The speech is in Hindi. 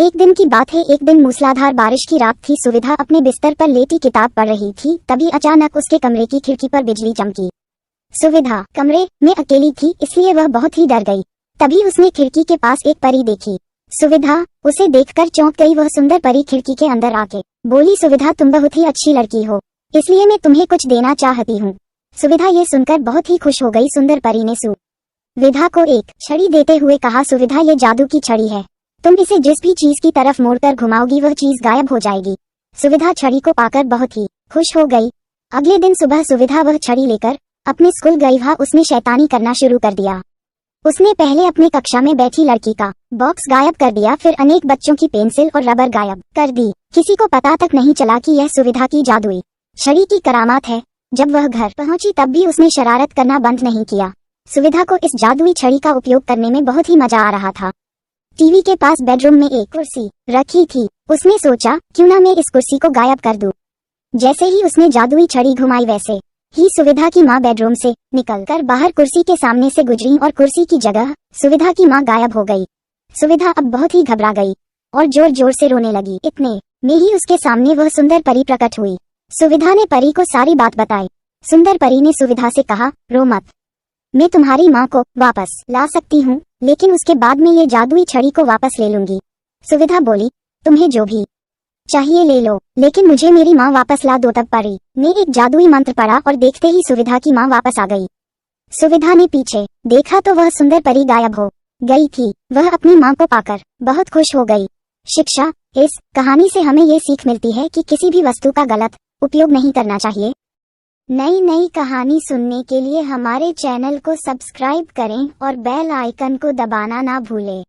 एक दिन की बात है। एक दिन मूसलाधार बारिश की रात थी। सुविधा अपने बिस्तर पर लेटी किताब पढ़ रही थी। तभी अचानक उसके कमरे की खिड़की पर बिजली चमकी। सुविधा कमरे में अकेली थी, इसलिए वह बहुत ही डर गई। तभी उसने खिड़की के पास एक परी देखी। सुविधा उसे देखकर चौंक गई। वह सुंदर परी खिड़की के अंदर आके बोली, सुविधा तुम बहुत ही अच्छी लड़की हो, इसलिए मैं तुम्हें कुछ देना चाहती हूँ। सुविधा ये सुनकर बहुत ही खुश हो गई। सुंदर परी ने सुविधा को एक छड़ी देते हुए कहा, सुविधा ये जादू की छड़ी है, तुम इसे जिस भी चीज की तरफ मोड़कर घुमाओगी वह चीज गायब हो जाएगी। सुविधा छड़ी को पाकर बहुत ही खुश हो गई। अगले दिन सुबह सुविधा वह छड़ी लेकर अपने स्कूल गई। वहाँ उसने शैतानी करना शुरू कर दिया। उसने पहले अपने कक्षा में बैठी लड़की का बॉक्स गायब कर दिया, फिर अनेक बच्चों की पेंसिल और रबर गायब कर दी। किसी को पता तक नहीं चला कि यह सुविधा की जादुई छड़ी की करामात है। जब वह घर पहुंची तब भी उसने शरारत करना बंद नहीं किया। सुविधा को इस जादुई छड़ी का उपयोग करने में बहुत ही मजा आ रहा था। टीवी के पास बेडरूम में एक कुर्सी रखी थी। उसने सोचा, क्यों ना मैं इस कुर्सी को गायब कर दूं। जैसे ही उसने जादुई छड़ी घुमाई वैसे ही सुविधा की माँ बेडरूम से निकलकर बाहर कुर्सी के सामने से गुजरी और कुर्सी की जगह सुविधा की माँ गायब हो गई। सुविधा अब बहुत ही घबरा गई और जोर जोर से रोने लगी। इतने में ही उसके सामने वह सुंदर परी प्रकट हुई। सुविधा ने परी को सारी बात बताई। सुंदर परी ने सुविधा से कहा, रो मत, मैं तुम्हारी माँ को वापस ला सकती हूँ, लेकिन उसके बाद में ये जादुई छड़ी को वापस ले लूंगी। सुविधा बोली, तुम्हें जो भी चाहिए ले लो, लेकिन मुझे मेरी माँ वापस ला दो। तब परी ने एक जादुई मंत्र पढ़ा और देखते ही सुविधा की माँ वापस आ गई। सुविधा ने पीछे देखा तो वह सुंदर परी गायब हो गई थी। वह अपनी माँ को पाकर बहुत खुश हो गई। शिक्षा, इस कहानी से हमें ये सीख मिलती है कि किसी भी वस्तु का गलत उपयोग नहीं करना चाहिए। नई नई कहानी सुनने के लिए हमारे चैनल को सब्सक्राइब करें और बेल आइकन को दबाना ना भूलें।